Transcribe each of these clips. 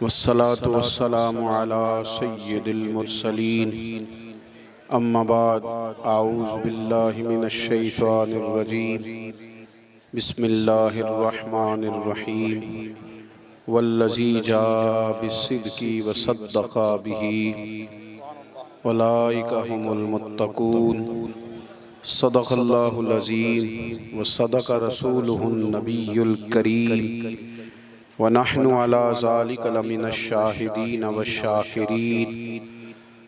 वस्सलातु वस्सलामु अला सय्यिदिल मुरसलीन अम्मा बाद आऊज़ु बिल्लाहि मिनश शैतानिर रजीम बिस्मिल्लाहिर रहमानिर रहीम वल्लज़ी जाअ बिस्सिद्क़ि वसद्दक़ बिही उलाइका हुमुल मुत्तक़ून सदक़ल्लाहुल अज़ीम व सदक़ रसूलुहुन नबियुल करीम व नहनु अला ज़ालिका लमिनश शाहिदीन वश्शाकिरीन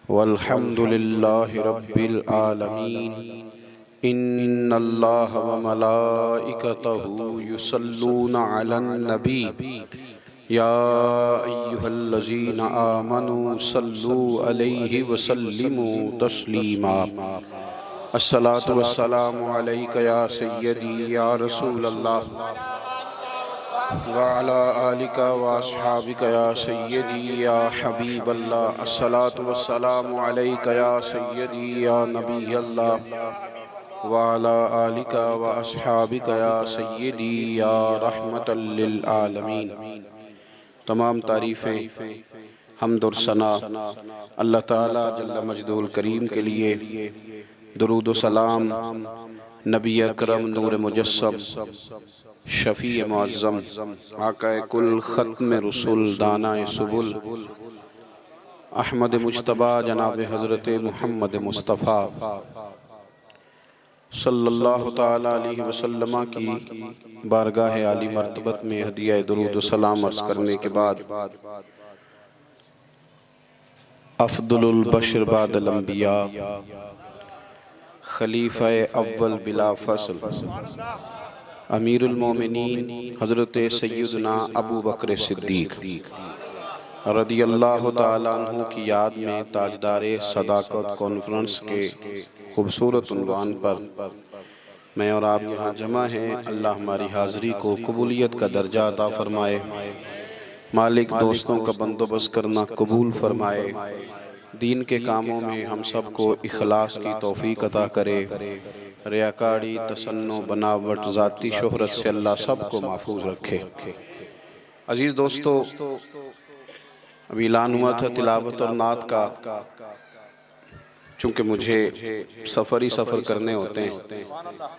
वल्हम्दुलिल्लाहि रब्बिल आलमीन। इन्नल्लाहा व मलाइकतहु युसल्लूना अलन नबी या अय्युहल्लज़ीना आमनू सल्लू अलैहि व सल्लिमू तस्लीमा। अस्सलातु वस्सलामु अलैका या सय्यदी या रसूलल्लाह व अला आलिका व अस्हाबिका या सय्यदी या हबीबल्लाह। अस्सलातु वस्सलामु अलैका या सय्यदी या नबीयल्लाह व अला आलिका व अस्हाबिका या सय्यदी या रहमतल लिल आलमीन। तमाम तारीफ़ें हम्द और सना अल्लाह ताला जल्ल मजदूल करीम के लिए, दुरूद व सलाम नबी अकरम नूर मुजस्सम शफ़ी मुअज़्ज़म आक़ाए कुल ख़त्म रसूल दानाए सुबुल अहमद मुज्तबा जनाब हज़रत मुहम्मद मुस्तफ़ा सल्लल्लाहु ताला अलैहि वसल्लम की बारगाह आली मर्तबत में हदिया दुरूद व सलाम अर्ज़ करने के बाद अफ़्ज़लुल बशर बादल अंबिया खलीफ़ा अव्वल बिला फ़स्ल अमीरुल मोमिनीन हज़रत सय्यदना अबू बकर सिद्दीक़ रदियल्लाहु ताला अन्हु की याद में ताजदारे सदाकत कॉन्फ्रेंस के खूबसूरत उन्वान पर मैं और आप यहाँ जमा हैं। अल्लाह हमारी हाज़री को कबूलियत का दर्जा अता फ़रमाए। मालिक दोस्तों का बंदोबस्त करना कबूल फ़रमाए। दीन के कामों में हम सब को इखलास की तौफ़ीक अता करे। रियाकारी तसन्नो बनावट ज़ाती शोहरत से अल्लाह सब को महफूज रखे। अजीज़ दोस्तों, अभी ऐलान हुआ था तिलावत और नात का। चूँकि मुझे सफ़र करने होते हैं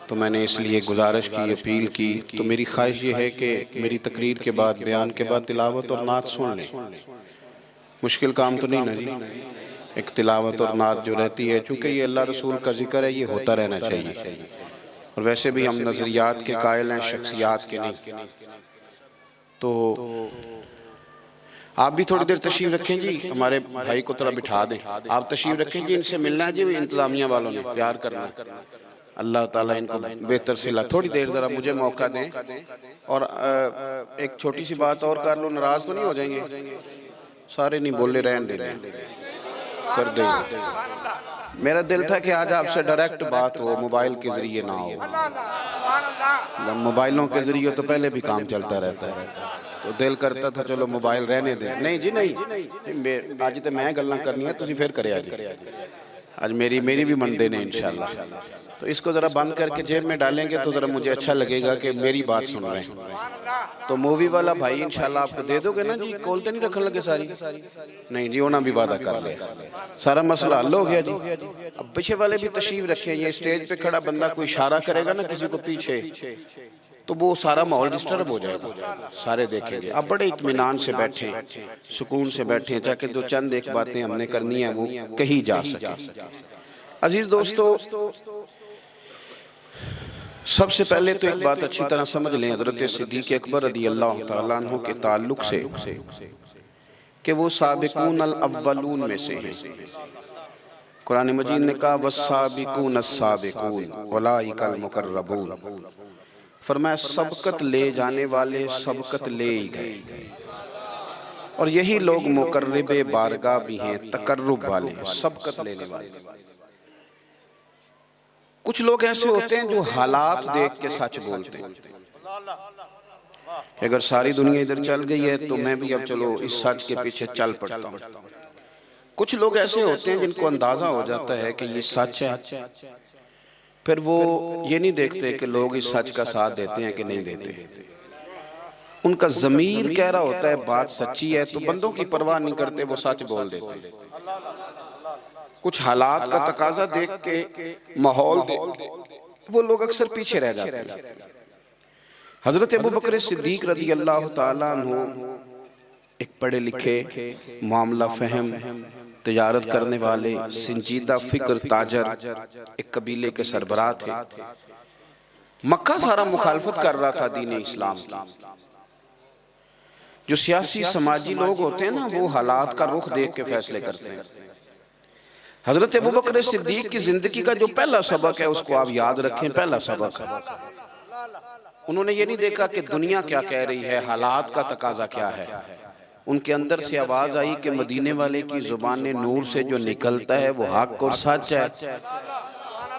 तो मैंने इसलिए गुजारिश की, अपील की। तो मेरी ख्वाहिश ये है कि मेरी तकरीर के बाद, बयान के बाद तिलावत और नात सुन लें। मुश्किल काम तो नहीं ना जी। एक तिलावत और नात जो रहती है, चूँकि ये अल्लाह रसूल का जिक्र है, ये होता रहना चाहिए। और वैसे भी हम नज़रियात के कायल हैं, शख्सियात के नहीं। तो आप भी थोड़ी देर तशरीफ़ रखें जी। हमारे भाई को थोड़ा बिठा दें। आप तशरीफ़ रखें जी, इनसे मिलना है जी। इंतज़ामिया वालों ने प्यार करना है। अल्लाह ताला इनको बेहतर सिला। थोड़ी देर ज़रा मुझे मौका दें। और एक छोटी सी बात और कर लो, नाराज़ तो नहीं हो जाएंगे? सारे नहीं बोले, रहन दे कर देंगे। मेरा दिल था कि आज आपसे डायरेक्ट बात हो, मोबाइल के ज़रिए ना हो। मोबाइलों के ज़रिए तो पहले भी काम चलता रहता है, तो दिल करता था चलो मोबाइल रहने दें। नहीं जी नहीं, आज तो मैं गल्लां करनी है, तुसीं फिर करे आज मेरी भी मन देने इंशाअल्लाह। तो इसको ज़रा बंद करके जेब में डालेंगे तो ज़रा मुझे अच्छा लगेगा कि मेरी बात सुन रहे हैं। तो मूवी वाला भाई इंशाअल्लाह आपको दे दोगे ना जी? कॉल तो नहीं रखने लगे सारी? नहीं जी, उन्होंने भी वादा कर लिया, सारा मसला हल हो गया जी। अब पीछे वाले भी तशरीफ रखे। ये स्टेज पे खड़ा बंदा कोई इशारा करेगा ना किसी को पीछे, तो वो सारा माहौल डिस्टर्ब हो जाएगा, सारे देखेंगे। अब बड़े इत्मीनान से बैठे, सुकून से बैठे, ताकि जो चंद एक बातें हमने करनी है वो कही जा सके। अजीज दोस्तों, सबसे पहले तो एक बात अच्छी तरह समझ लें हज़रत सिद्दीक़ अकबर रज़ियल्लाहु ताला अन्हु के ताल्लुक से कि वो साबिकून अल अव्वलून में से हैं। कुरान मजीद ने कहा वस्साबिकून अस्साबिकून उलाइकल मुक़र्रबून। फरमाया सबकत ले जाने वाले सबकत ले ही गए, और यही लोग मुक़र्रबे बारगाह भी हैं, तकर्रुब वाले, सबकत लेने वाले। कुछ लोग ऐसे होते हैं जो हालात देख के सच बोलते हैं। अगर सारी दुनिया इधर चल गई है तो मैं भी अब चलो इस सच के पीछे चल पड़ता हूँ। कुछ लोग ऐसे होते हैं जिनको अंदाजा हो जाता है कि ये सच है, फिर वो ये नहीं देखते कि लोग इस सच का साथ देते हैं कि नहीं देते। उनका ज़मीर कह रहा होता है बात सच्ची है, तो बंदों की परवाह नहीं करते, वो सच बोल देते। कुछ हालात का तकाजा देख के, माहौल देख के वो लोग अक्सर पीछे रह जाते हैं। हजरत अबू बकर सिद्दीक रज़ी अल्लाह ताला अन्हु एक पढ़े लिखे, मामला फहम, तिजारत करने वाले, संजीदा फिक्र ताजर एक कबीले के सरबराह थे। मक्का सारा मुखालफत कर रहा था दीन इस्लाम की। जो सियासी समाजी लोग होते हैं ना, वो हालात का रुख देख के फैसले करते हैं। हजरत अबू बकर सिद्दीक की जिंदगी का जो पहला सबक है उसको आप याद रखें। पहला सबक, उन्होंने ये नहीं देखा कि दुनिया क्या कह रही है, हालात का तकाजा क्या है। उनके अंदर से आवाज आई कि मदीने वाले की जुबान नूर से जो निकलता है वो हक और सच है।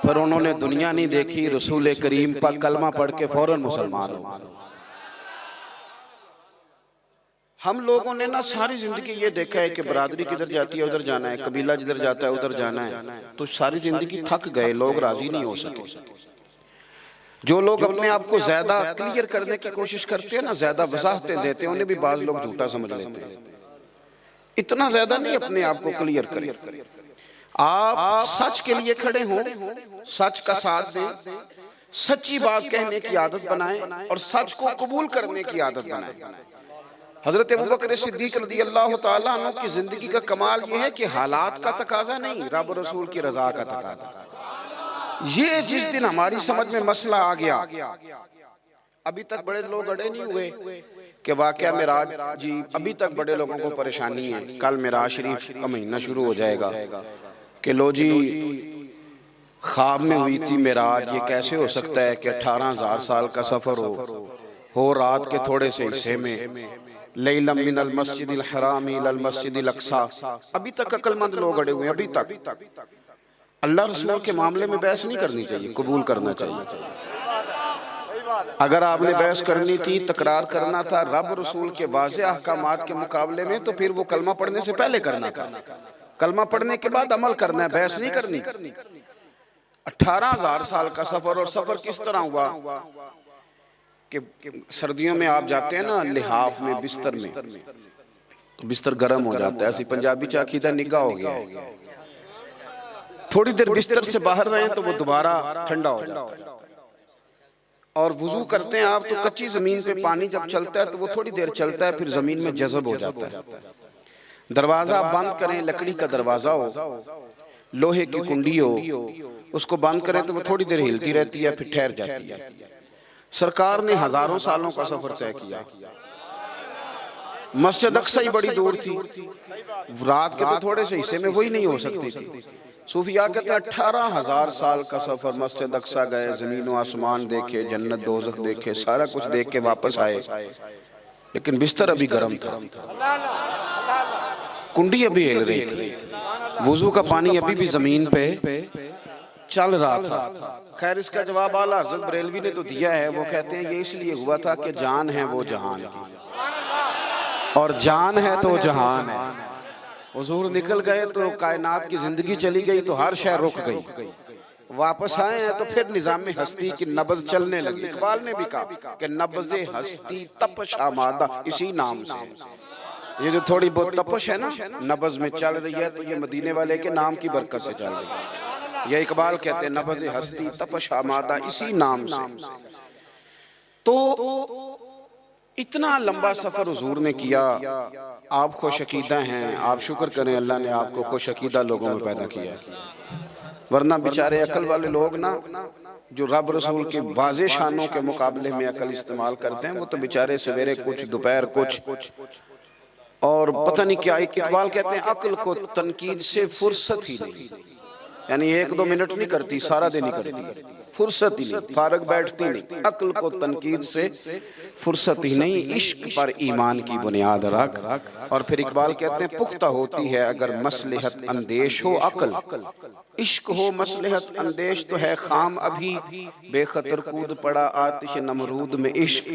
पर उन्होंने दुनिया नहीं देखी, रसूल करीम पर कलमा पढ़ के फौरन मुसलमान हो। हम लोगों ने ना सारी जिंदगी ये देखा है कि बरादरी किधर जाती है उधर जाना है, कबीला जिधर जाता है उधर जाना है, तो सारी जिंदगी थक गए, लोग राजी नहीं हो सके। जो लोग अपने आप को ज्यादा क्लियर करने की कोशिश करते हैं ना, ज्यादा वजाहतें देते हैं, उन्हें भी बाज लोग झूठा समझ लेते हैं। इतना ज्यादा नहीं अपने आप को क्लियर करें। आप सच के लिए खड़े हों, सच का साथ दें, सच्ची बात कहने की आदत बनाएं और सच को कबूल करने की आदत बनाएं। हजरत अबू बकर सिद्दीक रज़ी अल्लाह ताला अन्हु की जिंदगी का कमाल यह है कि हालात का तकाजा नहीं, रब रसूल की रजा का तकाजा। ये जिस दिन हमारी समझ में मसला आ गया, अभी तक बड़े लोग अड़े नहीं हुए कि वाकया मेराज जी, अभी तक बड़े लोगों को परेशानी है। कल मेराज शरीफ का महीना शुरू हो जाएगा कि लो जी ख्वाब में हुई थी मेराज, ये कैसे हो सकता है कि 18,000 साल का सफर हो रात के थोड़े से हिस्से में, लैलम मिनल मस्जिदिल हराम इलल मस्जिदिल अक्सा। अभी तक अक्लमंद लोग अड़े हुए हैं। अभी तक अल्लाह रसूल के मामले में बहस नहीं करनी चाहिए, कबूल करना चाहिए। अगर आपने बहस करनी थी, तकरार करना था रब रसूल के वाज़ेह अहकामात के मुकाबले में, तो फिर वो कलमा पढ़ने से पहले करना था। कलमा पढ़ने के बाद अमल करना है, बहस नहीं करनी। 18,000 साल का सफर, और सफर किस तरह हुआ कि सर्दियों में आप जाते हैं ना लिहाफ में, बिस्तर में, तो बिस्तर गर्म हो जाता है। ऐसी पंजाबी चाकीदा निगाह हो गया, थोड़ी देर बिस्तर से बाहर रहे तो वो दोबारा ठंडा हो जाता है। और वुजू करते हैं आप तो कच्ची जमीन पे पानी जब चलता है तो वो थोड़ी देर चलता है, फिर जमीन में जज़ब हो जाता है। दरवाजा बंद करें, लकड़ी का दरवाजा हो, लोहे की कुंडी हो, उसको बंद करें तो वो थोड़ी देर हिलती रहती है, फिर ठहर जाती है। सरकार ने हजारों सालों का सफर तय किया। मस्जिद अक्सा ही बड़ी दूर थी, रात के तो थोड़े से हिस्से में वही नहीं हो सकती थी। सूफिया कहते हैं 18,000 साल का सफर, मस्जिद अक्सा गए, जमीन व आसमान देखे, जन्नत दोज़ख देखे, सारा कुछ देख के वापस आए, लेकिन बिस्तर अभी गर्म था, कुंडी अभी हिल रही थी, वुजू का पानी अभी भी जमीन पे चल रहा था। खैर इसका जवाब आला हज़रत बरेलवी ने तो दिया है। वो कहते हैं ये इसलिए हुआ था कि जान है वो जहान की, और जान है तो जहान है। हुजूर निकल गए तो कायनात की जिंदगी चली गई, तो हर शय रुक गई। वापस आए हैं तो फिर निजाम हस्ती की नब्ज़ चलने लगी। इकबाल ने भी कहा कि नब्ज़े हस्ती तपश आमादा, इसी नाम से ये जो थोड़ी बहुत तपश है ना नब्ज़ में चल रही है, तो ये मदीने वाले के नाम की बरकत से चल रही है। ये इकबाल कहते हैं नब्ज़े हस्ती तपश आमादा, इसी नाम से। तो इतना लंबा सफर हुजूर ने किया। आप खुशअकीदा हैं, आप शुक्र करें अल्लाह ने आपको खुशअकीदा लोगों में पैदा किया, वरना बेचारे अकल वाले लोग ना जो रब रसूल के वाज़े शानों के मुकाबले में अकल इस्तेमाल करते हैं, वो तो बेचारे सवेरे कुछ दोपहर कुछ और पता नहीं क्या। इकबाल कहते हैं अकल को तनकीद से फुर्सत ही नहीं, यानी 1-2 मिनट नहीं करती, सारा दिन ही करती, फुर्सत ही नहीं, फारग बैठती नहीं। अक्ल को तनकीद से फुर्सत ही नहीं, इश्क पर ईमान की बुनियाद रख। और फिर इकबाल कहते हैं पुख्ता होती है अगर मसलहत अंदेश हो अक्ल, इश्क हो मसलहत अंदेश तो है खाम अभी, बेखतर कूद पड़ा आतिश नमरूद में इश्क,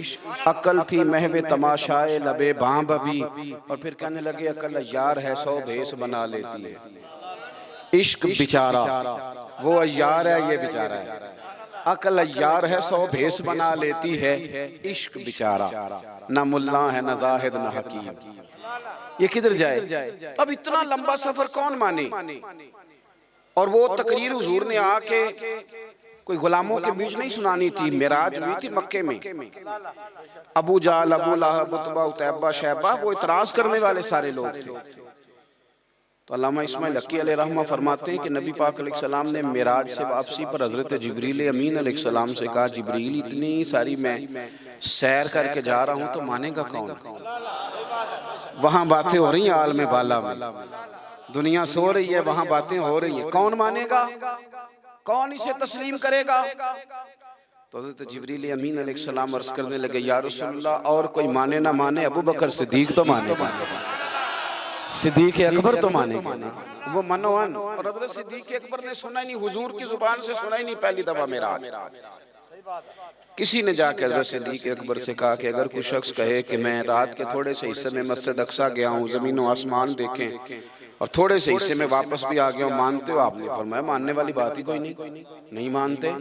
अक्ल थी महवे तमाशाए लबे बांब अभी। और फिर कहने लगे अक्ल यार है 100 भेस बना लेती है, इश्क बेचारा वो यार है, ये बेचारा है। अकल यार है 100 भेस बना लेती है, इश्क बेचारा ना मुल्ला है ना जाहिद ना हकीम। ये किधर जाए? अब इतना लंबा सफर कौन माने? और वो तकरीर हुजूर ने आके कोई गुलामों के बीच नहीं सुनानी थी, मेराज हुई थी मक्के में। अबू जाल, अबू लहब, उतबा, उतैबा, शैबा, वो इतराज करने वाले सारे लोग थे। तो अल्लामा इस्माइल हक्की अलैहिर्रहमा फरमाते हैं कि नबी पाक अलैहिस्सलाम ने मेराज से वापसी पर हजरत जिब्रील अमीन अलैहिस्सलाम से कहा, जिब्रील इतनी सारी मैं सैर करके जा रहा हूँ तो मानेगा कौन? वहां बातें हो रही हैं आलम बाला में, दुनिया सो रही है, वहां बातें हो रही हैं, कौन मानेगा? कौन इसे तस्लीम करेगा? तो हज़रत जिब्रील अमीन अलैहिस्सलाम अर्ज़ करने लगे, या रसूलल्लाह, और कोई माने ना माने, अबू बकर सिद्दीक तो मानेगा, सिद्दीक अकबर तो मानेगा, वो मनोवन। और हज़रत सिद्दीक अकबर ने सुना ही नहीं, हुजूर की जुबान से सुना ही नहीं पहली दफा मेराज। किसी ने जाकर हज़रत सिद्दीक अकबर से कहा कि अगर कोई शख्स कहे कि मैं रात के थोड़े से हिस्से में मस्जिद अक्सा गया हूँ, ज़मीन व आसमान देखें और थोड़े से हिस्से में वापस भी आ गया हूँ, मानते हो? आपने फरमाया मानने वाली बात ही कोई नहीं, नहीं मानते,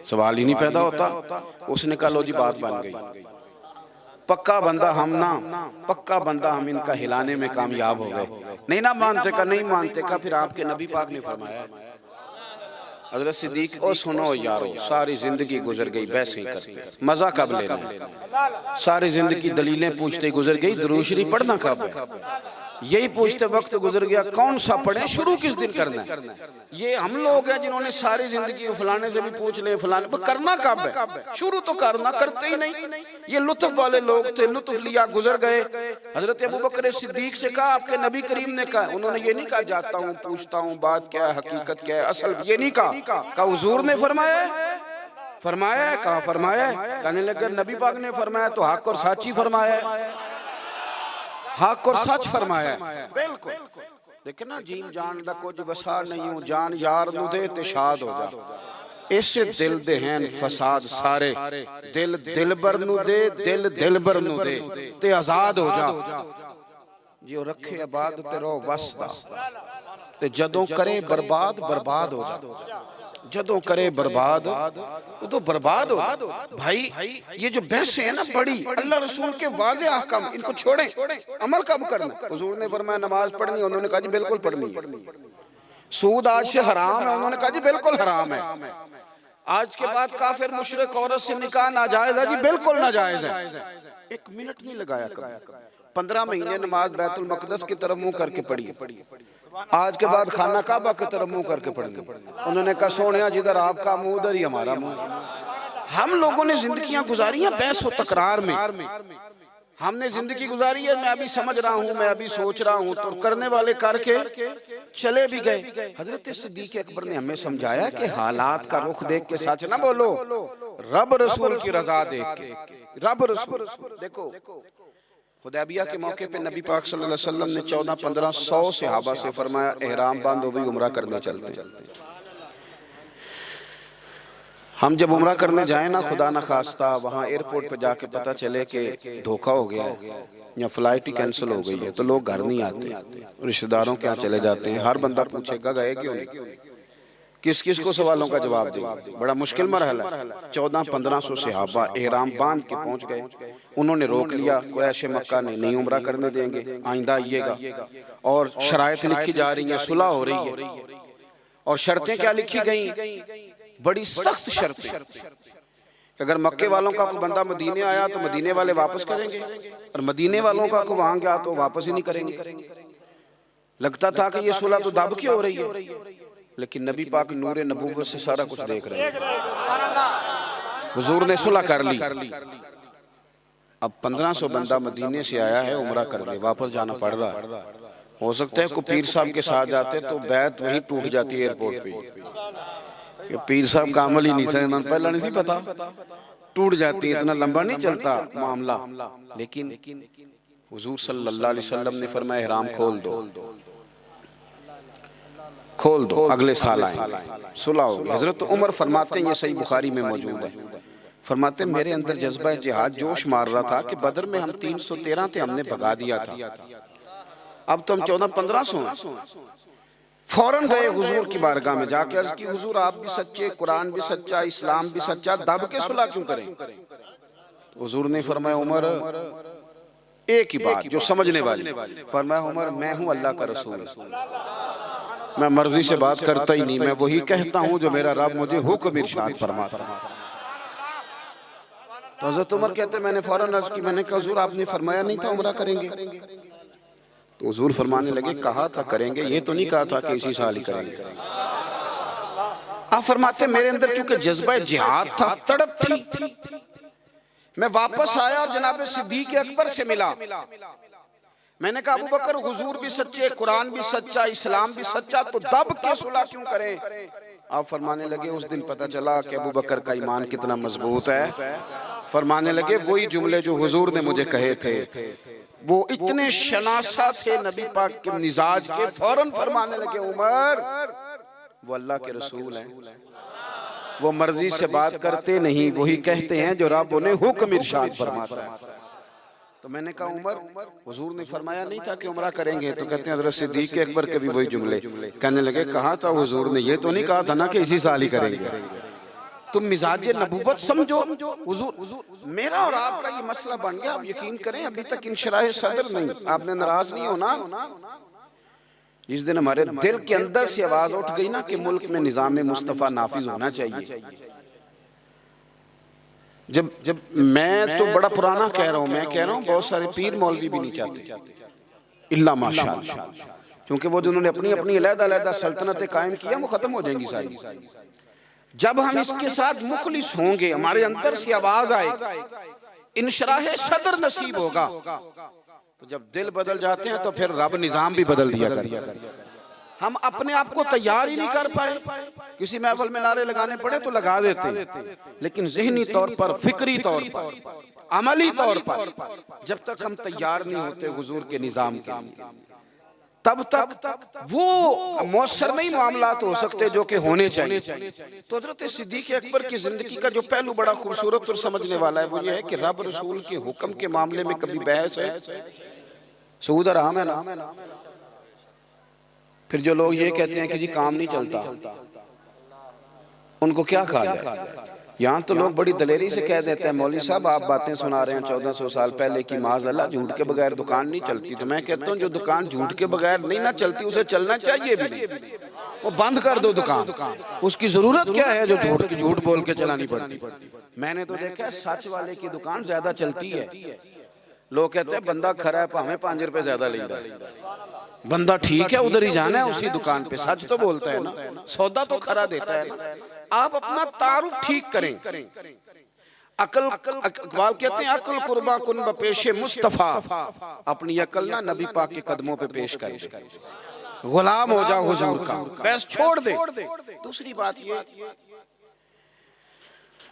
सवाल ही नहीं पैदा होता। उसने कहा लो जी बात बन गई, पक्का बंदा हम ना, पक्का बंदा हम इनका हिलाने में कामयाब हो गए। नहीं ना मानते का, नहीं मानते का। फिर आपके नबी पाक ने फरमाया, हज़रत सिद्दीक, ओ सुनो यारो, सारी जिंदगी गुजर गई बहस ही करते, मजा कब लेना? सारी जिंदगी दलीलें पूछते गुजर गई, दुरूद शरीफ पढ़ना कब है? यही पूछते वक्त गुजर गया, कौन सा पढ़े, शुरू किस दिन करना है? ये हम लोग हैं जिन्होंने सारी जिंदगी फलाने से भी पूछ ले, फलाने पर करना कब है? शुरू तो करना, करते ही नहीं। ये लुत्फ वाले लोग थे, लुत्फ लिया, गुजर गए। हजरत अबू बकर सिद्दीक से कहा, आपके नबी करीम ने कहा, उन्होंने ये नहीं कहा जाता हूँ पूछता हूँ बात क्या है, हकीकत क्या है, असल, ये नहीं कहा हुजूर ने फरमाया है, फरमाया है, कहा फरमाया है। कहने लगे नबी पाक ने फरमाया तो हक और सच ही फरमाया है, हक और सच फरमाया है, बिल्कुल। लेकिन ना जीन जान दा कुछ वसा नहीं हूं, जान यार नू दे ते शाद हो जा। इसे दिल दे हैं फसाद सारे, दिल दिलबर नू दे, दिल दिलबर नू दे ते आजाद हो जा। जो रखे आबाद ते रो वसदा, ते जदों करे बर्बाद, बर्बाद हो जा। जदों करे बर्बाद वो तो बर्बाद हो भाई। ये जो बहसें हैं ना बड़ी, अल्लाह रसूल के वाज़े अहकाम, इनको छोड़ें, अमल कब करना? हुजूर ने फरमाया नमाज पढ़नी, उन्होंने कहा जी बिल्कुल पढ़नी है। सूद आज से हराम है, उन्होंने कहा जी बिल्कुल हराम है। आज के बाद काफिर मुशरिक औरत से निकाह नाजायज है जी, बिल्कुल नाजायज है। एक मिनट नहीं लगाया कभी। 15 महीने नमाज बैतुल मक़दस की तरफ मुंह करके पढ़ी, आज के बाद खाना काबा की तरफ मुंह करके पढ़ेंगे। उन्होंने कहा सोनिया जिधर आपका मुंह उधर ही हमारा मुंह। हम लोगों ने जिंदगियां गुजारी हैं बहस और तकरार में, हमने जिंदगी गुजारी है, मैं अभी समझ रहा हूँ, मैं अभी सोच रहा हूँ, तो करने वाले करके चले भी गए। हजरत सिद्दीक अकबर ने हमें समझाया कि हालात का रुख देख के सच ना बोलो, रब रसूल की रजा देख के, रब रसूल देखो। हुदैबिया के मौके पे नबी पाक सल्लल्लाहु अलैहि वसल्लम ने 14-1500 सहाबा से फरमाया एहराम बांध हो भी उम्रा करने चलते। हम जब उम्रा करने जाए ना, खुदा ना खास्ता वहाँ एयरपोर्ट पे जाके पता चले कि धोखा हो गया है या फ्लाइट ही कैंसिल हो गई है, तो लोग घर नहीं आते, रिश्तेदारों के यहाँ चले जाते हैं। हर बंदा पूछेगा गए क्यों नहीं, किस किस को सवालों का जवाब देंगे। बड़ा मुश्किल मरहला है। 1400-1500 सहाबा एहराम बांध के पहुंच गए। उन्होंने रोक लिया, कुरैश मक्का ने नहीं उम्रा करने देंगे, आइंदा आइएगा। और शराइत लिखी जा रही है, सुलह हो रही है। और शर्तें क्या लिखी गई? बड़ी सख्त शर्तें। अगर मक्के वालों का कोई बंदा मदीने आया तो मदीने वाले वापस करेंगे, और मदीने वालों का कोई वहां गया तो वापस ही नहीं करेंगे। लगता था कि ये सुलह तो दब की हो रही है, लेकिन नबी पाक नूरे नबूवत से सारा कुछ देख रहे हैं। हुजूर ने सुलह कर ली। अब 1500 बंदा मदीने से आया है, उम्रा कर ले, वापस जाना पड़ रहा है। हो सकता है को पीर साहब के साथ जाते तो बैत वहीं टूट जाती है एयरपोर्ट पे। पीर साहब का अमल ही नहीं सही, पहला नहीं पता, टूट जाती है, इतना लंबा नहीं चलता मामला। लेकिन हुजूर सल्लल्लाहु अलैहि वसल्लम ने फरमाया इहराम खोल दो, खोल दो, अगले साल आएंगे, सुलह होगी। हजरत उमर फरमाते हैं, ये सही बुखारी में मौजूद है, फरमाते मेरे अंदर जज्बा जिहाद जोश मार रहा था कि बदर में हम 313 थे, हमने भगा दिया था, अब तो हम 1400-1500 हैं। फौरन गए हुजूर की बारगाह में, जाके अर्ज की हुजूर आप भी सच्चे, कुरान भी सच्चा, इस्लाम भी सच्चा, दब के सुलह क्यों करें? हुजूर ने फरमाया उमर एक ही बात जो समझने वाली, फरमाया उमर मैं हूं अल्लाह का रसूल, मैं मर्जी से बात करता ही नहीं, मैं वही कहता हूं जो मेरा रब मुझे हुक्म इरशाद फरमाता। तो हज़रत उमर कहते मैंने फौरन अर्ज की, मैंने कहा हुजूर आपने फरमाया नहीं था उम्रा करेंगे? तो हुजूर फरमाने लगे कहा था करेंगे, ये तो नहीं कहा था कि इसी साल ही करेंगे। आप फरमाते मेरे अंदर चूंकि जज्बा जिहाद था, तड़प थी, मैं वापस आया और जनाब सिद्दीक अकबर से मिला। मैंने कहा अबू बकर हुजूर भी सच्चे, कुरान भी सच्चा, इस्लाम भी सच्चा, तो दब के सुलह क्यों करें? आप फरमाने लगे उस दिन पता चला कि अबू बकर का ईमान कितना मजबूत है। फरमाने लगे वही जुमले जो हुजूर ने मुझे कहे थे, वो इतने शनासा थे नबी पाक के मिजाज के, फौरन फरमाने लगे उमर वो अल्लाह के रसूल हैं, वो मर्जी से बात करते नहीं, वही कहते हैं जो रब उन्हें हुक्म इरशाद फरमाता है। तो मैंने कहा उमर हुजूर ने फरमाया नहीं था कि उम्रा करेंगे? तो कहते हैं हज़रत सिद्दीक़ अकबर के भी वही जुमले। कहने लगे कहा था हुजूर ने, ये तो नहीं कहा था ना कि इसी साल ही करेंगे। तुम मिजाज नबूवत समझो। हुजूर मेरा और आपका ये मसला बन गया, आप यकीन करें अभी तक इंशराह सदर नहीं, आपने नाराज नहीं होना। जिस दिन हमारे दिल के अंदर से आवाज उठ गई ना कि मुल्क में निजाम मुस्तफा नाफिज होना चाहिए, जब मैं तो बड़ा पुराना कह रहा हूं, मैं कह रहा हूं बहुत सारे पीर मौलवी भी नहीं चाहते इल्ला माशाअल्लाह, क्योंकि वो जिन्होंने अपनी अपनी अलग-अलग सल्तनतें कायम किया वो खत्म हो जाएंगी सारी। जब हम इसके साथ मुखलिस होंगे, हमारे अंदर से आवाज आएगी, इंशराह सदर नसीब होगा। तो जब दिल बदल जाते हैं तो फिर रब निजाम भी बदल दिया करेगा। हम अपने आप को तैयार ही नहीं कर पाए, किसी महफिल में नारे लगाने पड़े तो लगा देते, लेकिन ज़हनी तौर पर, फिक्री तौर पर, अमली तौर पर जब तक हम तैयार नहीं होते हुजूर के निजाम के लिए, तब तक वो मौसर नहीं मामलात हो सकते जो कि होने चाहिए। तो हज़रत सिद्दीक़ अकबर की जिंदगी का जो पहलू बड़ा खूबसूरत और समझने वाला है वो ये है कि रब रसूल के हुक्म के मामले में कभी बहस है, सूद हराम है ना। फिर जो लोग ये कहते हैं कि जी काम नहीं चलता, उनको क्या कहा जाए? यहाँ तो लोग बड़ी दलेरी से कह देते हैं मौलवी साहब आप बातें सुना रहे हैं 1400 साल पहले की, माज़अल्लाह झूठ के बगैर दुकान नहीं चलती। तो मैं कहता हूँ जो दुकान झूठ के बगैर नहीं ना चलती उसे चलना चाहिए भी नहीं, वो बंद कर दो दुकान, उसकी जरूरत क्या है जो झूठ बोल के चलानी पड़ती। मैंने तो देखा सच वाले की दुकान ज्यादा चलती है। लोग कहते हैं बंदा खरा है हमें 5 रुपए ज्यादा ले रहा है, बंदा ठीक है उधर ही जाना है उसी दुकान पे, सच तो बोलता है ना, सौदा तो खरा देता है ना। आप अपना तारुफ ठीक करें। अकल, इकबाल कहते हैं अकल कुर्बा कुन पेशे मुस्तफा, अपनी अकल ना नबी पाक के कदमों पे पेश कर, गुलाम हो जाओ हुजूर का, बस छोड़ दे। दूसरी बात ये,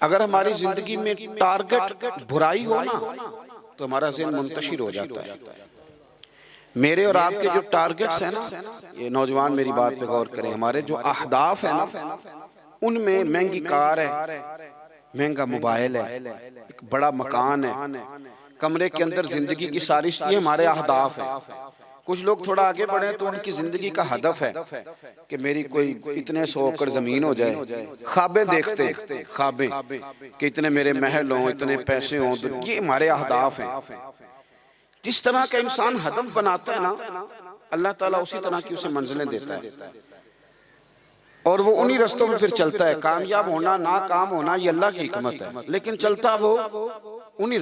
अगर हमारी जिंदगी में टारगेट बुराई हो ना तो हमारा ज़हन मुंतशिर हो जाता है। मेरे और आपके जो टारगेट्स हैं ना, ये नौजवान मेरी बात पे गौर करें, हमारे जो अहदाफ है ना उनमें महंगी कार है, महंगा मोबाइल है, एक बड़ा मकान है, कमरे के अंदर जिंदगी की सारिश, ये हमारे अहदाफ है। कुछ लोग थोड़ा आगे बढ़े तो उनकी जिंदगी का हदफ है कि मेरी कोई इतने 100 एकड़ जमीन हो जाए, ख्वाबें देखते ख्वाबें कि इतने मेरे महल हों, इतने पैसे हों, तो ये हमारे अहदाफ हैं। जिस तरह का इंसान हदफ बनाता है ना, अल्लाह ताला उसी तरह की उसे मंजिलें देता है और वो उन्हीं रास्तों में फिर चलता है। कामयाब होना नाकाम होना ये अल्लाह की हिकमत है, लेकिन चलता वो उन्हीं।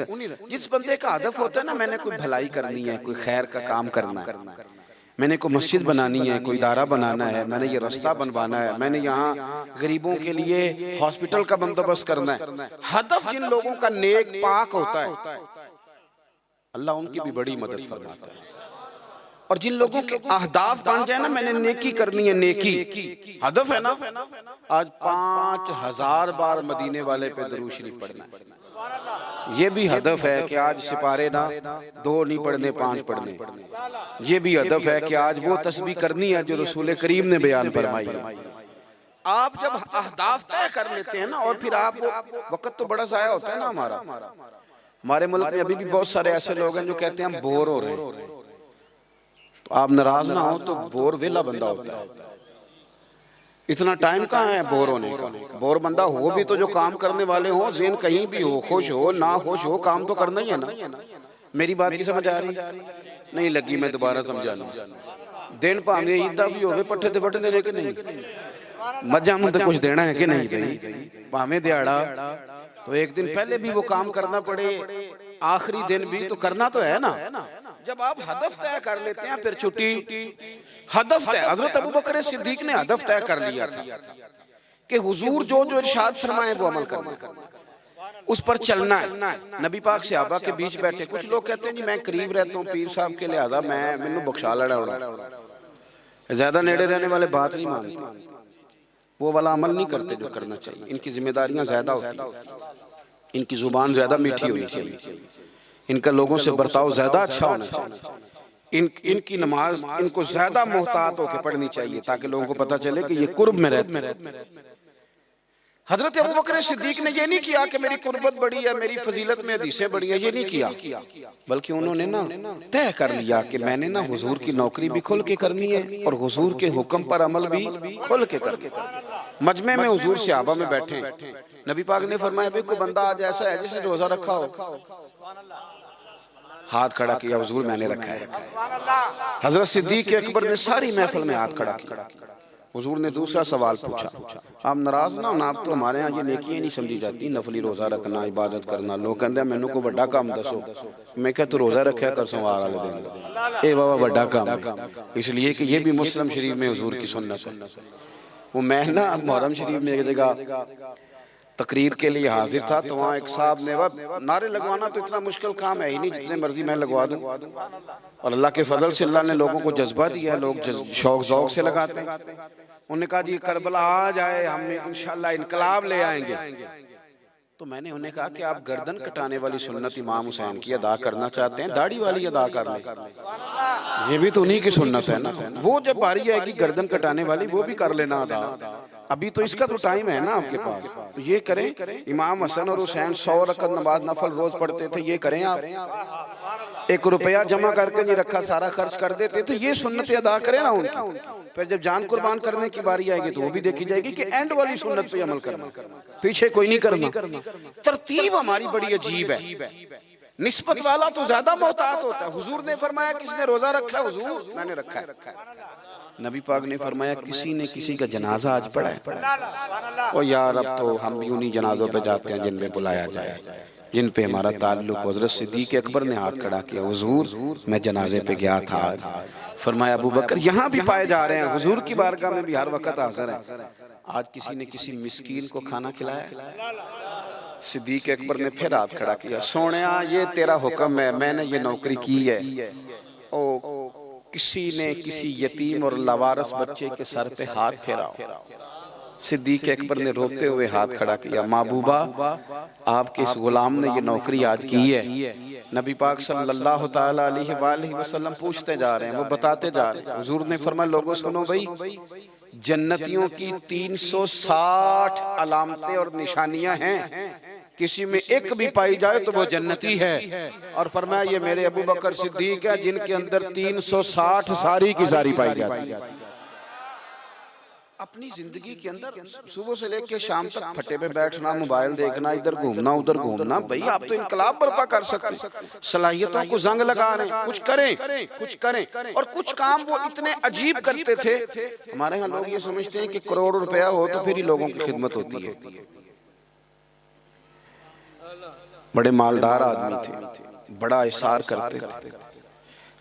जिस बंदे का हदफ होता है ना, मैंने कोई भलाई करनी है, कोई खैर का काम करना है, मैंने कोई मस्जिद बनानी है, कोई इदारा बनाना है, मैंने ये रास्ता बनवाना है, मैंने यहाँ गरीबों के लिए हॉस्पिटल का बंदोबस्त करना है, हदफ जिन लोगों का नेक पाक होता है अल्लाह उनकी भी बड़ी मदद फरमाता है। और जिन लोगों के अहदाफ बन जाए ना, मैंने नेकी करनी है, नेकी हदफ है ना, आज 5000 बार मदीने वाले पे दरूद शरीफ पढ़ना है, ये भी हदफ है कि आज सिपारे ना 2 नहीं पढ़ने 5 पढ़ने, ये भी हदफ है कि आज वो तस्बीह करनी है जो रसूल करीम ने बयान फरमाई है। आप जब अहदाफ तय कर लेते हैं ना, और फिर आप वक्त तो बड़ा ज़ाया होता है ना हमारे मुल्क में अभी भी बहुत सारे ऐसे लोग हैं जो कहते हैं हम बोर हो रहे हैं। तो आप नाराज ना हो, तो बोर वेला बंदा होता है, इतना टाइम कहाँ है बोर होने का। बोर बंदा हो भी तो जो काम करने वाले हो, ज़हन कहीं भी हो, खुश हो ना खुश हो, काम तो करना ही है ना। मेरी बात की समझ आ रही नहीं लगी, मैं दोबारा समझाना। दिन भावे ईदा भी होवे, पट्ठे ते वट देने के नहीं, मज्जा मुझे कुछ देना है कि नहीं भाई। भावे दिहाड़ा तो एक दिन पहले भी वो काम करना पड़े, आखिरी दिन भी तो करना तो है ना। जब आप हदफ तय कर लेते हैं फिर छुट्टी, हदफ तय। हजरत अबू बकर सिद्दीक ने हदफ तय कर लिया था कि हुजूर जो जो इरशाद फरमाए वो अमल करना, उस पर चलना है। नबी पाक सहाबा के बीच बैठे, कुछ लोग कहते हैं जी मैं करीब रहता हूँ पीर साहब के, लिहाजा मैं मैनू बख्शा लड़ा उड़ा, ज्यादा नेड़े रहने वाले बात नहीं मानते, वो वाला अमल नहीं करते जो करना चाहिए। इनकी जिम्मेदारियां ज्यादा होती हैं, इनकी जुबान ज्यादा मीठी होनी चाहिए, इनका लोगों से बर्ताव ज्यादा अच्छा होना चाहिए, इनकी नमाज इनको ज्यादा मोहतात होकर पढ़नी चाहिए ताकि लोगों को पता चले कि ये कुर्ब में रहते। हजरत अबू बकर सिद्दीक ने ये नहीं किया कि मेरी कुर्बत बड़ी है, मेरी फजीलत में हदीसें बड़ी हैं, ये नहीं किया, बल्कि उन्होंने ना तय कर लिया कि मैंने ना हुजूर की नौकरी भी खुल के करनी है और हुजूर के हुक्म पर अमल भी खुल के करना। मजमे में हुजूर सहाबा में बैठे, नबी पाक ने फरमाया भाई कोई बंदा आज ऐसा है जिसने रोजा रखा हो, हाथ खड़ा किया, हुजूर मैंने रखा है। हजरत सिद्दीक अकबर ने सारी महफिल में हाथ खड़ा किया। हुजूर ने दूसरा सवाल पूछा, आप नाराज ना होना, आप तो हमारे यहाँ ये नेकियां नहीं समझी जाती, नफली रोजा रखना, इबादत करना। लोग कहते हैं मैनू को बड़ा काम दसो, मैं क्या तू रोजा रखा कर सोमवार वाले दिन, ए बाबा बड़ा काम है, इसलिए कि ये भी मुस्लिम शरीफ में हुजूर की सुन्नत है। वो मैं ना मुहर्रम शरीफ में एक जगह तकरीर के लिए हाजिर था, तो वहाँ एक साहब ने, वह नारे लगवाना तो इतना मुश्किल काम है ही नहीं, जितने मर्जी मैं लगवा दूं, और अल्लाह के फजल से अल्लाह ने लोगों को जज्बा दिया, लोग शौक ज़ौक से लगाते हैं। उन्होंने कहा जी करबला आ जाए, हम इंशाल्लाह इनकलाब ले आएंगे। तो मैंने उन्हें कहा कि आप गर्दन कटाने वाली सुन्नत इमाम हुसैन की अदा करना चाहते हैं, दाढ़ी वाली अदा कर लें, ये भी तो उन्हीं की सुन्नत है ना। वो जब बारी आएगी गर्दन कटाने वाली वो भी कर लेना अदा, अभी तो इसका तो टाइम है ना आपके पास, तो ये करें। इमाम हसन और हुसैन 100 रकत नमाज नफल रोज पढ़ते थे, ये करें आप। 1 रुपया जमा करके नहीं रखा, सारा खर्च कर देते थे, ये सुन्नतें अदा करें ना उनकी। फिर जब जान कुर्बान करने की बारी आएगी तो वो भी देखी जाएगी कि एंड वाली सुन्नत पे अमल करना, पीछे कोई नहीं करना। तरतीब हमारी बड़ी अजीब है, निस्बत वाला तो ज्यादा मोहतात होता है। हुजूर ने फरमाया किसने रोजा रखा है, हुजूर मैंने रखा है। नबी पाक ने फरमाया किसी ने किसी का जनाजा आज पढ़ा है, ओ यार अब तो हम भी उन्हीं जनाजों पे जाते हैं जिन पे बुलाया जाए, जिन पे हमारा ताल्लुक। हज़रत सिद्दीक़ अकबर ने हाथ खड़ा किया, हुजूर मैं जनाजे पे गया था। फरमाया अबू बकर यहाँ भी पाए जा रहे हैं, हुजूर की बारगाह में भी हर वक्त हाजिर है। आज किसी ने किसी मिस्कीन को खाना खिलाया? सिद्दीक़ अकबर ने फिर हाथ खड़ा किया, सोनिया ये तेरा हुक्म है, मैंने ये नौकरी की है। ओ किसी ने किसी यतीम और लवारस बच्चे के सर पे हाथ फेरा। सिद्दीक़ अकबर ने रोते हुए हाथ खड़ा किया, महबूबा आपके इस गुलाम ने ये नौकरी आज की है। नबी पाक सल्लल्लाहु तआला अलैहि वसल्लम पूछते जा रहे हैं, वो बताते जा रहे हैं। हुजूर ने फरमाया लोगों सुनो भाई, जन्नतियों की 360 अलामतें और निशानियां हैं, किसी में एक भी पाई जाए तो वो जन्नती है। और फरमाया ये मेरे अबू बकर सिद्दीक है जिनके अंदर 360 सारी की सारी पाई जाती है। अपनी जिंदगी के अंदर सुबह से लेकर शाम तक फटे पे बैठना, मोबाइल देखना, इधर घूमना उधर घूमना, भाई आप तो इनकलाब बर्पा कर सकते, सलाहियतों को जंग लगा रहे हैं, कुछ करें कुछ करें। और कुछ काम वो इतने अजीब करते थे, हमारे यहाँ लोग ये समझते हैं कि करोड़ रुपया हो तो फिर ही लोगों की खिदमत होती है। बड़े मालदार आदमी थे, बड़ा इशार करते थे।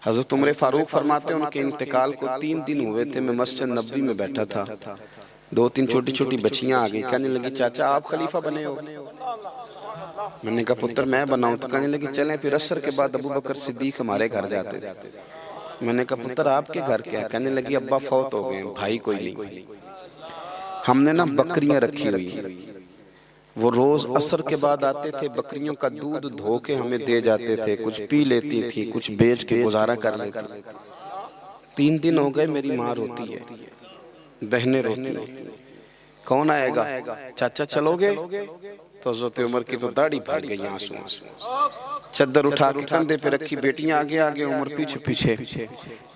हज़रत उमर फारूक फरमाते हैं उनके इंतकाल को 3 दिन हुए थे, मैं मस्जिद नबवी में बैठा था, 2-3 छोटी छोटी बच्चियां आ गई, कहने लगी चाचा आप खलीफा बने हो। मैंने कहा पुत्र मैं बनाऊं, तो कहने लगी चलें। फिर असर के बाद अबू बकर सिद्दीक हमारे घर जाते थे। मैंने कहा पुत्र आपके घर क्या? कहने लगी अब्बा फौत हो गए, भाई कोई नहीं। हमने ना बकरियां रखी हुई, वो रोज असर के बाद आते थे, बकरियों का दूध धो के हमें दे जाते थे, कुछ पी लेती थी, कुछ बेच के गुजारा कर लेती। 3 दिन हो गए, मेरी माँ रोती है, बहनें रोती हैं, कौन आएगा? चाचा चलोगे? तो हज़रत उमर की तो दाढ़ी भर गई आंसू आंसू। चद्दर उठा के कंधे पे रखी, बेटियां आगे आगे, उमर पीछे पीछे।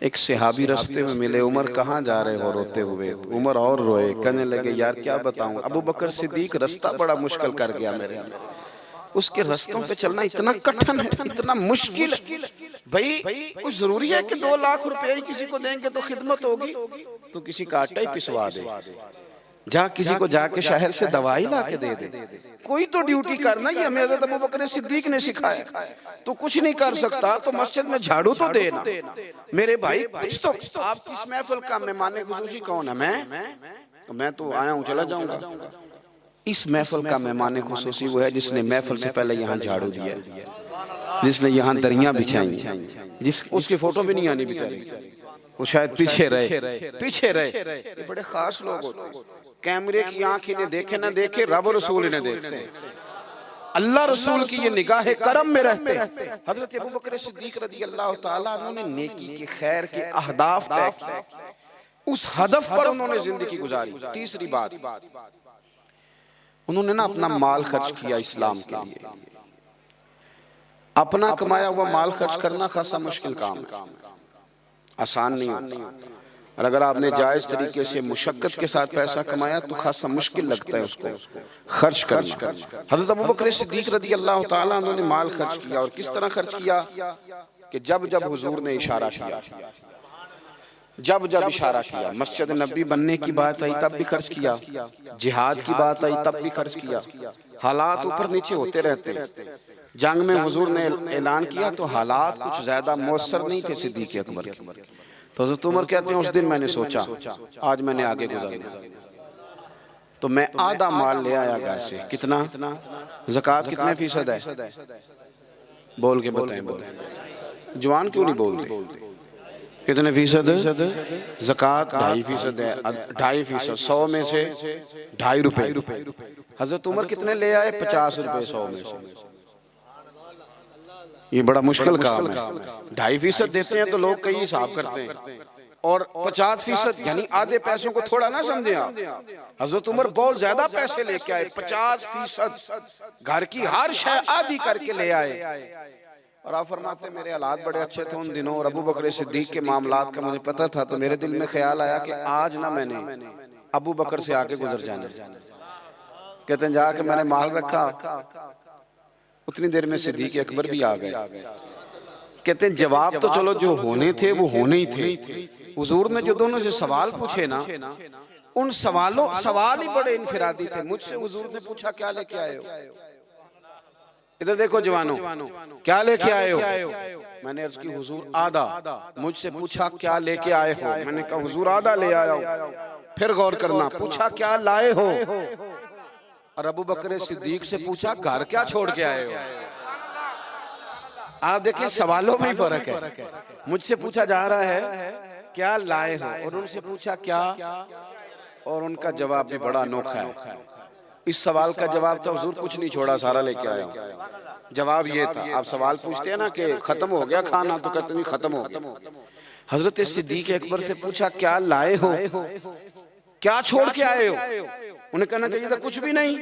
एक सहाबी रास्ते में मिले, उमर कहाँ जा रहे हो रोते हुए? उमर और रोए, कहने लगे यार क्या बताऊं, अबू बकर सिद्दीक रास्ता बड़ा मुश्किल कर गया मेरे। उसके रास्तों पे चलना इतना कठिन है, इतना मुश्किल। भाई कुछ जरूरी है कि 2 लाख रुपए किसी को देंगे तो खिदमत होगी? तो किसी का आटा ही पिसवा दे, जहाँ किसी को जाके शहर से दवाई ला के दे दे। कोई तो ड्यूटी करना, ये हमें हज़रत अबू बकर सिद्दीक ने सिखाया। तो कुछ नहीं कर सकता तो मस्जिद में झाड़ू तो देना। मेरे भाई कुछ तो, आप किस महफिल का मेहमान खुसूसी कौन है? मैं तो आया हूँ, चला जाऊंगा। इस महफिल का मेहमान खुसूसी वो है जिसने महफिल से पहले यहाँ झाड़ू दिया, जिसने यहाँ दरियां बिछाई, जिस उसकी फोटो भी नहीं आनी बेचारी, वो शायद पीछे रहे। ये बड़े खास लोग होते हैं। कैमरे की आंख इन्हें देखे ना देखे, रब रसूल इन्हें देखते हैं। अल्लाह रसूल की ये निगाह करम में रहते हैं। हजरत अबू बकर सिद्दीक रज़ी अल्लाह तआला अन्हु ने नेकी के, खैर के अहदाफ तय किए, उस हदफ पर उन्होंने जिंदगी गुजारी। तीसरी बात, उन्होंने ना अपना माल खर्च किया इस्लाम के लिए। अपना कमाया हुआ माल खर्च करना खासा मुश्किल काम है, आसान नहीं होता। और अगर आपने जायज तरीके से मुशक्कत के साथ पैसा कमाया तो खासा मुश्किल लगता है उसको खर्च करना। हज़रत अबू बकर सिद्दीक रज़ी अल्लाह तआला अन्हु ने माल खर्च किया, और किस तरह खर्च किया कि जब जब हुजूर ने इशारा किया, जब जब इशारा किया, मस्जिद नबी बनने की बात आई तब भी खर्च किया, जिहाद की बात आई तब भी खर्च किया। हालात ऊपर नीचे होते रहते। जंग में हुजूर ने ऐलान किया तो हालात कुछ ज्यादा मौसर नहीं थे सिद्दीक अकबर के। तो हज़रत उमर कहते हैं उस दिन मैंने सोचा आज मैंने आगे गुजरना, तो मैं आधा माल ले आया घर से। कितना? ज़कात कितने फीसद है? बोल के बताएं। जवान क्यों नहीं बोल रहे? कितने फीसद? ज़कात 2.5% है। 2.5%, 100 में से 2.5 रुपए। हज़रत उमर कितने ले आए? 50 रुपए 100 में से। ये बड़ा मुश्किल काम है। 2.5% देते हैं तो लोग कई हिसाब करते हैं, और 50% यानी आधे पैसों को थोड़ा ना समझे आप। हज़रत उमर बहुत ज्यादा पैसे लेके आए, 50%। घर की हर शय आधी करके ले आए। और आप फरमाते मेरे हालात बड़े अच्छे थे उन दिनों, और अबू बकर सिद्दीक के मामलात का मुझे पता था, तो मेरे दिल में ख्याल आया कि आज ना मैंने अबू बकर से आगे गुजर जाना। कहते हैं जाके मैंने माल रखा, उतनी देर में सिद्दीक अकबर भी आ गए। कहते हैं जवाब तो चलो जो होने थे वो होने ही थे। हुजूर ने जो दोनों से सवाल पूछे ना, उन सवाल ही बड़े इनफिरादी थे। मुझसे हुजूर ने पूछा क्या लेके आए हो? इधर देखो जवानों, क्या लेके आए हो? मैंने अर्ज की हुजूर आधा। मुझसे पूछा क्या लेके आए हो? मैंने कहा हुजूर आधा ले आया हूं। फिर गौर करना, पूछा क्या लाए हो? और अबू बकर सिद्दीक से पूछा घर क्या छोड़ के आए हो? आप देखिए सवालों में ही फर्क है। मुझसे पूछा जा रहा है क्या लाए हो, और उनसे पूछा क्या, और उनका जवाब भी बड़ा अनोखा है। इस सवाल का जवाब था हुजूर कुछ नहीं छोड़ा, सारा लेके आया। जवाब ये था, आप सवाल पूछते हैं ना कि खत्म हो गया खाना, तो कहते नहीं खत्म हो गया। हजरत सिद्दीक अकबर से पूछा क्या लाए हो, क्या छोड़ के आए हो? उन्हें कहना चाहिए था कुछ भी नहीं।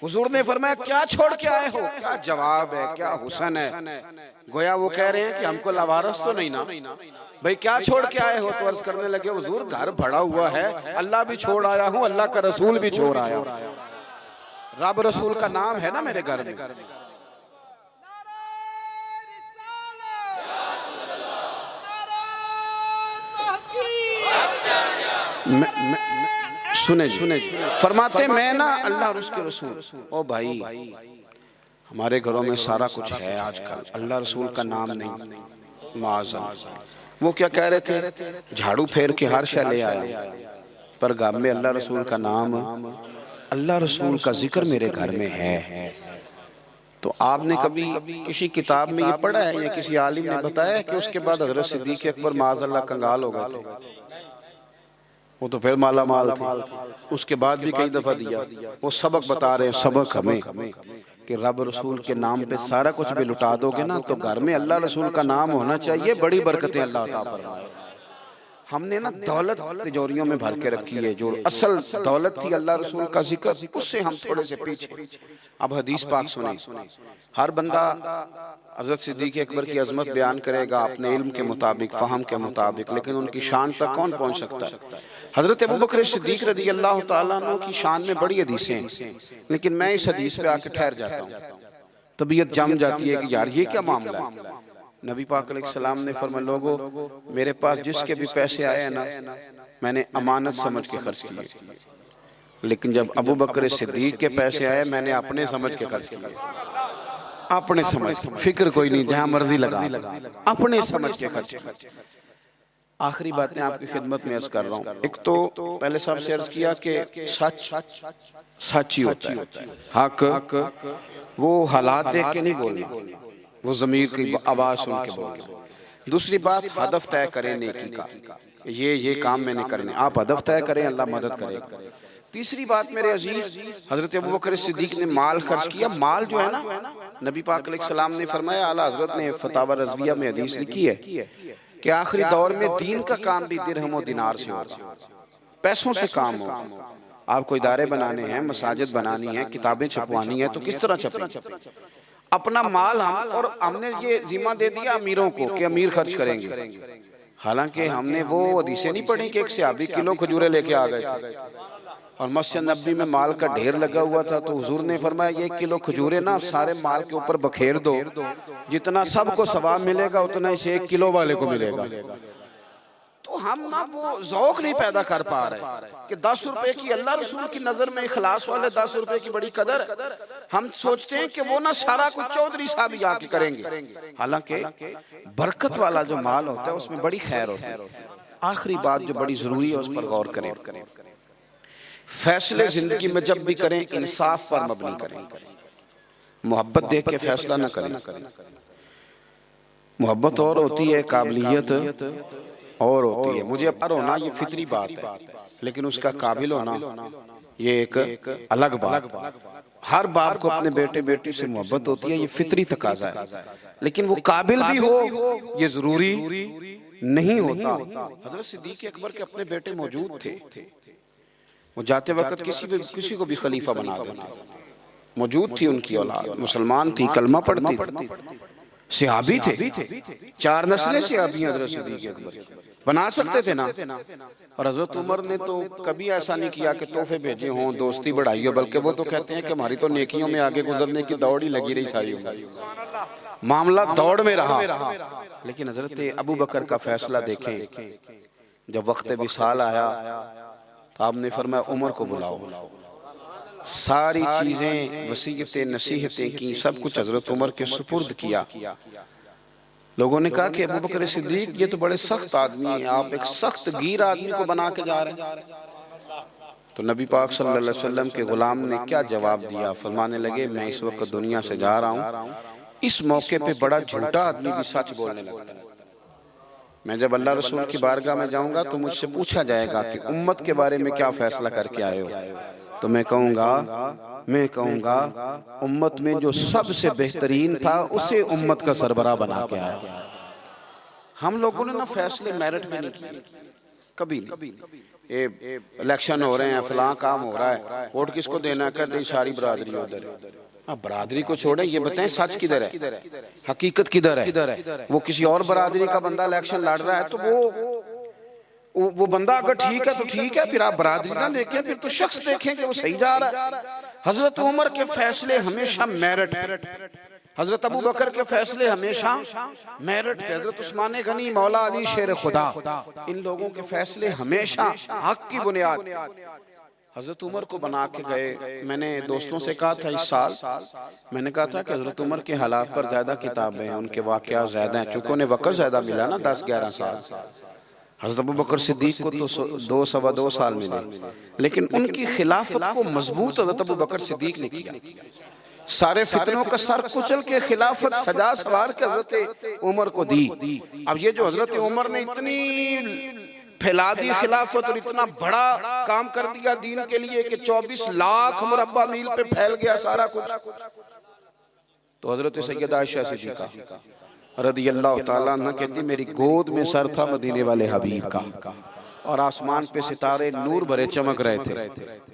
हुजूर ने फरमाया क्या छोड़ के आए हो? क्या जवाब है, क्या हुस्न है। गोया वो कह रहे हैं कि हमको लावारस तो नहीं ना भाई, क्या छोड़ के आए हो? तो अर्ज करने लगे हुजूर घर भरा हुआ है, अल्लाह भी छोड़ आया हूँ, अल्लाह का रसूल भी छोड़ आया हूँ। रब रसूल का नाम है ना मेरे घर में। सुने फरमाते मैं ना अल्लाह और उसके रसूल, ओ भाई हमारे घरों में सारा कुछ है आजकल, अल्लाह रसूल का नाम नहीं। माज़अल्लाह। वो क्या कह रहे थे? झाड़ू फेर के हर शय ले आया, पर घर में अल्लाह रसूल का नाम, अल्लाह रसूल का जिक्र मेरे घर में है। तो आपने कभी किसी किताब में ये पढ़ा है या किसी आलिम ने बताया कि उसके बाद हज़रत सिद्दीक अकबर माज़अल्लाह कंगाल हो गए थे? वो तो फिर माला माल थे। उसके बाद भी कई दफा दिया। वो सबक बता रहे हैं, सबक हमें कि रब रसूल के नाम पे सारा कुछ भी लुटा दोगे ना, तो घर में अल्लाह रसूल का नाम होना चाहिए, बड़ी बरकतें अल्लाह अता फरमाए। हमने ना दौलत तिजोरियों में भर के रखी है, जो असल दौलत थी अल्लाह रसूल का जिक्र, उससे हम थोड़े से पीछे। अब हदीस पाक सुने, हर बंदा हज़रत सिद्दीक़ अकबर की अजमत बयान करेगा अपने इल्म के मुताबिक, फ़हम के मुताबिक, लेकिन उनकी शान तक कौन पहुंच सकता है? हज़रत अबू बकर सिद्दीक़ रज़ी अल्लाह तआला अन्हु की शान में बड़ी हदीसें हैं, लेकिन मैं इस हदीस पे आके ठहर जाता हूँ, तबीयत जम जाती है कि यार ये क्या मामला है। नबी पाक अलैहिस्सलाम ने फरमाया, लोगों मेरे पास जिसके भी पैसे आए हैं ना, मैंने अमानत समझ के खर्च किए, लेकिन जब अबू बकर सिद्दीक़ के पैसे आए मैंने अपने समझ के खर्च किए। अपने समझ, फिक्र कोई नहीं, जहां मर्जी लगा, अपने समझ के खर्च। आखिरी बातें आपकी खिदमत में अर्ज कर रहा हूँ। एक तो पहले साहब से अर्ज किया कि सच सच ही होता है, हक वो हालात देख के नहीं बोलना, वो ज़मीर की आवाज सुन के बोलना। दूसरी बात, हदफ तय करें नेकी का, ये काम मैंने करने, आप हदफ तय करें, अल्लाह मदद करेगा। तीसरी बात मेरे अजीज, हजरत अबू बकर सिद्दीक ने माल खर्च किया। माल जो है ना, नबी पाक अलैहिस्सलाम ने फरमाया, आला हजरत ने फतावा रज़विया में हदीस लिखी है कि आखिरी दौर में दीन का काम भी दिरहम और दिनार से होगा, पैसों से काम होगा। आपको इदारे बनाने हैं, मसाजिद बनानी है, किताबें छपवानी है, तो किस तरह छपें? अपना माल हम, और हमने ये जिम्मा दे दिया अमीरों को कि अमीर खर्च करेंगे। हालांकि हमने वो हदीसें नहीं पढ़ी कि एक सहाबी किलो खजूरें लेके आ गए थे और मस्जिद नबी में माल का ढेर लगा हुआ था, तो हुजूर ने फरमाया ये 1 किलो खजूरें ना सारे माल के ऊपर बखेर दो, जितना सबको सवाब मिलेगा उतना इसे 1 किलो वाले को मिलेगा। तो हम ना वो ज़ौक़ नहीं पैदा कर पा रहे कि 10 रुपए की, अल्लाह रसूल की नजर में इखलास वाले 10 रुपए की बड़ी कदर। हम सोचते हैं कि वो ना सारा कुछ चौधरी साहब ही आके करेंगे, हालांकि बरकत वाला जो माल होता है उसमें बड़ी खैर होती है। आखिरी बात जो बड़ी जरूरी है उस पर गौर करें, फैसले जिंदगी में जब भी करें इंसाफ पर मबनी करें, मोहब्बत देख के फैसला न करें। मोहब्बत और होती है, काबिलियत और होती है। मुझे पर होना ये फितरी बात है, लेकिन उसका काबिल होना ये एक अलग बात। हर बाप को अपने बेटे बेटी से मोहब्बत होती है, ये फितरी तकाजा है, लेकिन वो काबिल भी हो ये जरूरी नहीं होता। हजरत सिद्दीक़ अकबर के अपने बेटे मौजूद थे, वो जाते वक्त किसी को भी खलीफा बना देते। मौजूद थी उनकी औलाद, मुसलमान थी, कलमा पढ़ती, सहाबी थे, 4 नस्लें सहाबी हजरत सिद्दीक़ अकबर बना सकते थे ना। और हजरत उमर ने तो कभी ऐसा नहीं किया कि तोहफे भेजे हों, दोस्ती बढ़ाई हो, बल्कि वो तो कहते हैं कि हमारी तो नेकियों में आगे गुजरने की दौड़ ही लगी रही सारी उम्र, मामला दौड़ में रहा। लेकिन हजरत अबू बकर का फैसला देखें, जब वक्त विसाल आया तो आपने फरमाया उमर को बुलाओ। सारी चीजें, वसीयतें, नसीहतें की, सब कुछ हजरत उमर के सुपुर्द किया। लोगों ने कहा कि अबू बकर सिद्दीक ये तो बड़े सख्त आदमी हैं, आप एक सख्त गीर आदमी को बना के जा रहे हैं। तो नबी पाक सल्लल्लाहु अलैहि वसल्लम के गुलाम ने क्या जवाब दिया? फरमाने लगे, मैं इस वक्त दुनिया से जा रहा हूँ, इस मौके पे बड़ा झूठा आदमी भी सच बोलने लगता है। मैं जब अल्लाह रसूल की बारगाह में जाऊंगा तो मुझसे पूछा जाएगा कि उम्मत के बारे में क्या फैसला करके आए हो, तो मैं कहूँगा उम्मत में जो सबसे बेहतरीन था उसे उम्मत का सरबराह बना के आया। हम लोगों ने ना फैसले मेरिट में नहीं किए कभी नहीं। ये इलेक्शन हो रहे हैं, फलां काम हो रहा है, वोट किसको देना, कहते सारी बरादरी उधर है। अब बरादरी को छोड़ें, ये बताएं सच किधर है, हकीकत किधर है? वो किसी और बरादरी का बंदा इलेक्शन लड़ रहा है तो वो बंदा अगर ठीक है तो ठीक है, फिर आप बरादरी ना देखें, फिर तो शख्स देखें कि वो सही जा रहा है। हजरत उमर के फैसले हमेशा मेरिट, हजरत अबू बकर के फैसले हमेशा मेरिट पे, हजरत उस्मान गनी, मौला अली शेर खुदा, इन लोगों के फैसले हमेशा हक की बुनियाद। हजरत उमर को बना के गए। मैंने दोस्तों से कहा था इस साल, मैंने कहा था कि हजरत उमर के हालात पर ज्यादा किताबें हैं, उनके वाकया ज्यादा हैं, क्योंकि उन्हें वक्त ज्यादा मिला ना, 10-11 साल। हजरत अबू बकर सिद्दीक को तो 2-2.25 साल मिले, लेकिन उनकी खिलाफत को मजबूत हजरत अबू बकर सिद्दीक ने किया। सारे फितनों का सर कुचल के खिलाफत सजा सवार के हजरत उमर को दी। अब ये जो हजरत उमर ने इतनी फैला दी खिलाफत और इतना बड़ा काम कर दिया दीन के लिए कि 24 लाख मुरब्बा मील पे फैल गया सारा कुछ, तो हजरत सैयदा आयशा सिद्दीका रदी अल्लाह ताला अन्हा कहती मेरी गोद में सर था मदीने वाले हबीब का और आसमान पे सितारे नूर भरे चमक रहे थे।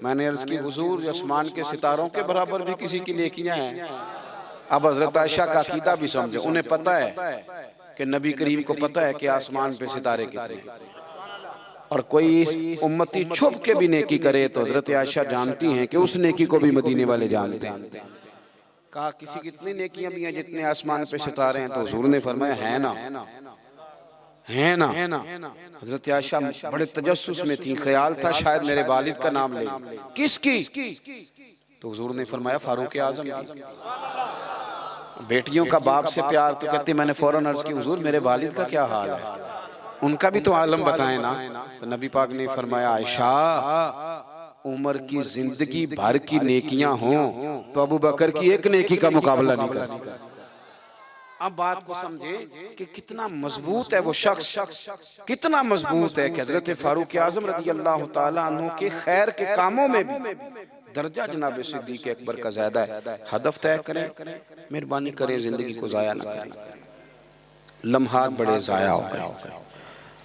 मैंने अर्ज की हुजूर आसमान के सितारों के बराबर भी किसी की नेकियां हैं। अब हजरत आयशा का अकीदा भी समझे, उन्हें पता है कि नबी करीम को पता है कि आसमान पे सितारे कितने, और कोई उम्मती छुप के भी नेकी करे तो हजरत आयशा जानती हैं कि उस नेकी को भी मदीने वाले जानते हैं। कहा किसी की इतनी नेकियां भी हैं जितने आसमान पे सितारे हैं, तो हुजूर ने फरमाया है ना, है ना। हजरत आयशा बड़े तजस्सुस में थी, ख्याल था शायद मेरे वालिद का नाम ले। किसकी? तो हुजूर ने फरमाया फारूक आजम की। बेटियों का बाप से प्यार, तो कहती मैंने फौरन अर्ज की हुजूर मेरे वालिद का क्या हाल है, उनका भी तो आलम बताएं ना। तो नबी पाक ने फरमाया आयशा उमर की जिंदगी भर की नेकियां हों तो अबू बकर की एक नेकी का मुकाबला नहीं कर। अब बात को समझे कि कितना मजबूत है वो शख्स, कितना मजबूत है कि हजरत फारूक आजम रज़ी अल्लाह ताला अन्हु के खैर के कामों में भी दर्जा जनाब सिद्दीक अकबर का ज्यादा है। हदफ तय करें, मेहरबानी करें, जिंदगी को जाया न करें। लम्हात बड़े जाया हो गए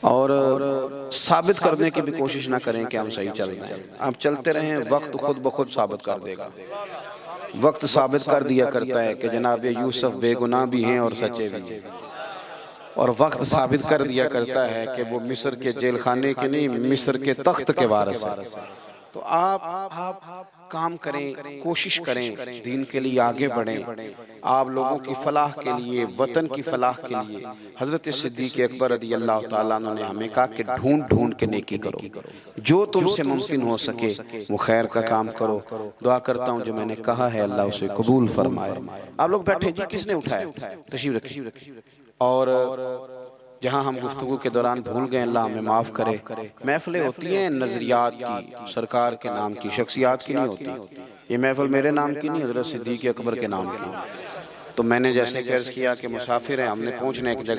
और साबित करने की भी कोशिश ना करें कि हम सही चल रहे हैं। आप चलते रहें, वक्त खुद ब खुद साबित कर देगा। वक्त साबित कर दिया करता है कि जनाब यूसुफ बेगुनाह भी हैं और सच्चे भी हैं, और वक्त साबित कर दिया करता है कि वो मिस्र के जेल खाने के नहीं, मिस्र के तख्त के वारिस हैं। तो आप काम करें, कोशिश करें, दीन के लिए आगे बढ़ें, आप लोगों की फलाह के लिए, वतन की फलाह के लिए। हजरत सिद्दीक अकबर रज़ी अल्लाह ताला अन्हु ने हमें कहा कि ढूंढ ढूंढ के नेकी करो, जो तुमसे मुमकिन हो सके वो खैर का काम करो। दुआ करता हूँ जो मैंने कहा है अल्लाह उसे कबूल फरमाए। आप लोग बैठे जी, किसने उठाया? तशरीफ रखिए। और जहाँ हम गुफ्तगू के दौरान भूल गए अल्लाह हमें माफ़ करे। महफिलें होती हैं नजरियात की, सरकार के नाम की, शख्सियात की नहीं होती। ये महफिल मेरे नाम की नहीं, हजरत सिद्दीक अकबर के नाम की। तो मैंने जैसे कर्ज किया कि मुसाफिर हैं, हमने पहुँचना एक जगह